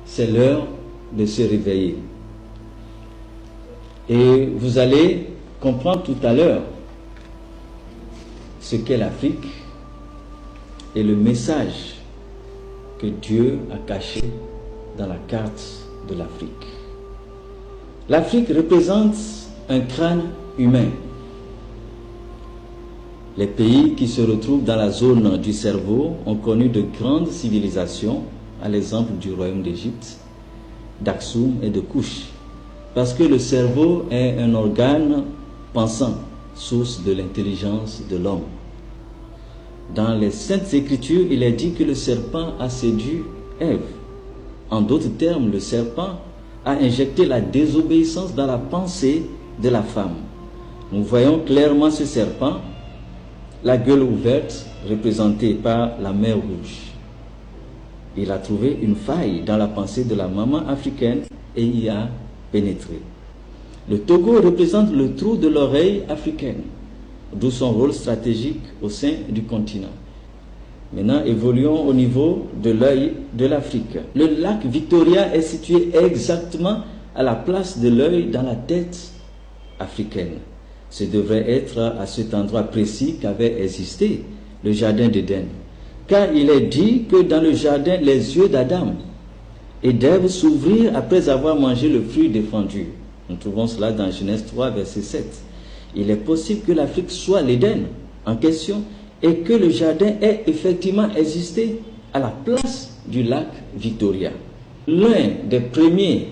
c'est l'heure de se réveiller. Et vous allez comprendre tout à l'heure ce qu'est l'Afrique et le message que Dieu a caché dans la carte de l'Afrique. L'Afrique représente un crâne humain. Les pays qui se retrouvent dans la zone du cerveau ont connu de grandes civilisations, à l'exemple du royaume d'Égypte, d'Aksum et de Kush, parce que le cerveau est un organe pensant, source de l'intelligence de l'homme. Dans les Saintes Écritures, il est dit que le serpent a séduit Ève. En d'autres termes, le serpent a injecté la désobéissance dans la pensée de la femme. Nous voyons clairement ce serpent, la gueule ouverte, représentée par la mer Rouge. Il a trouvé une faille dans la pensée de la maman africaine et y a pénétré. Le Togo représente le trou de l'oreille africaine, d'où son rôle stratégique au sein du continent. Maintenant, évoluons au niveau de l'œil de l'Afrique. Le lac Victoria est situé exactement à la place de l'œil dans la tête africaine. Ce devrait être à cet endroit précis qu'avait existé le jardin d'Éden. Car il est dit que dans le jardin, les yeux d'Adam et d'Ève s'ouvrirent après avoir mangé le fruit défendu. Nous trouvons cela dans Genèse 3, verset 7. Il est possible que l'Afrique soit l'Éden en question et que le jardin ait effectivement existé à la place du lac Victoria. L'un des premiers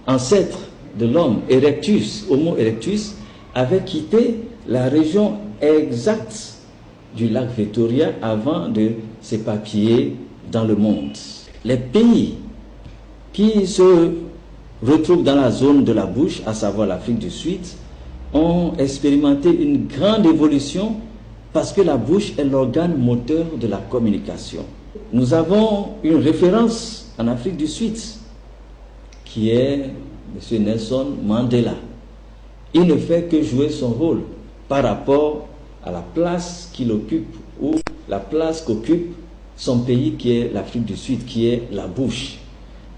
ancêtres de l'homme, Erectus, Homo erectus, avait quitté la région exacte du lac Victoria avant de s'éparpiller dans le monde. Les pays qui se retrouvent dans la zone de la bouche, à savoir l'Afrique du Sud, ont expérimenté une grande évolution parce que la bouche est l'organe moteur de la communication. Nous avons une référence en Afrique du Sud qui est M. Nelson Mandela. Il ne fait que jouer son rôle par rapport à la place qu'il occupe ou la place qu'occupe son pays qui est l'Afrique du Sud, qui est la bouche.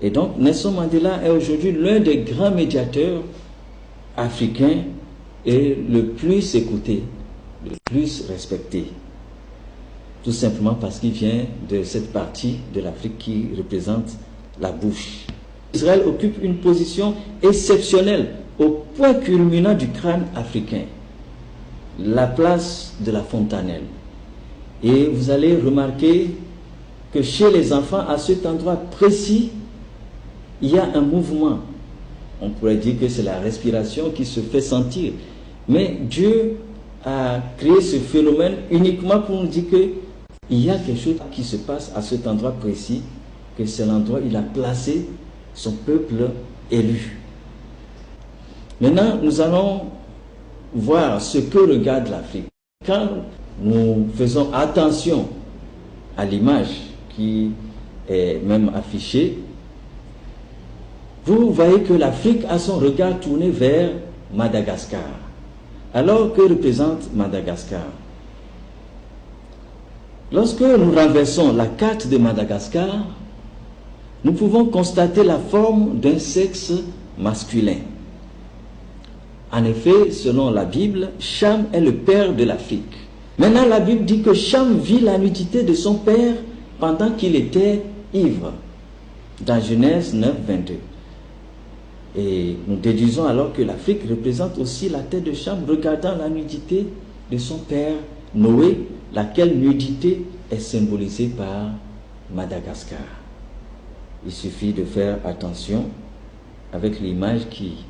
Et donc Nelson Mandela est aujourd'hui l'un des grands médiateurs africains et le plus écouté, le plus respecté. Tout simplement parce qu'il vient de cette partie de l'Afrique qui représente la bouche. Israël occupe une position exceptionnelle au point culminant du crâne africain, la place de la fontanelle. Et vous allez remarquer que chez les enfants, à cet endroit précis, il y a un mouvement. On pourrait dire que c'est la respiration qui se fait sentir. Mais Dieu a créé ce phénomène uniquement pour nous dire qu'il y a quelque chose qui se passe à cet endroit précis, que c'est l'endroit où il a placé son peuple élu. Maintenant, nous allons voir ce que regarde l'Afrique. Quand nous faisons attention à l'image qui est même affichée, vous voyez que l'Afrique a son regard tourné vers Madagascar. Alors, que représente Madagascar? Lorsque nous renversons la carte de Madagascar, nous pouvons constater la forme d'un sexe masculin. En effet, selon la Bible, Cham est le père de l'Afrique. Maintenant, la Bible dit que Cham vit la nudité de son père pendant qu'il était ivre, dans Genèse 9, 22. Et nous déduisons alors que l'Afrique représente aussi la tête de Cham, regardant la nudité de son père Noé, laquelle nudité est symbolisée par Madagascar. Il suffit de faire attention avec l'image qui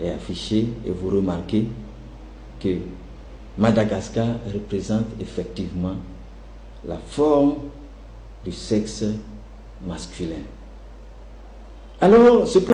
est affichée et vous remarquez que Madagascar représente effectivement la forme du sexe masculin. Alors, ce que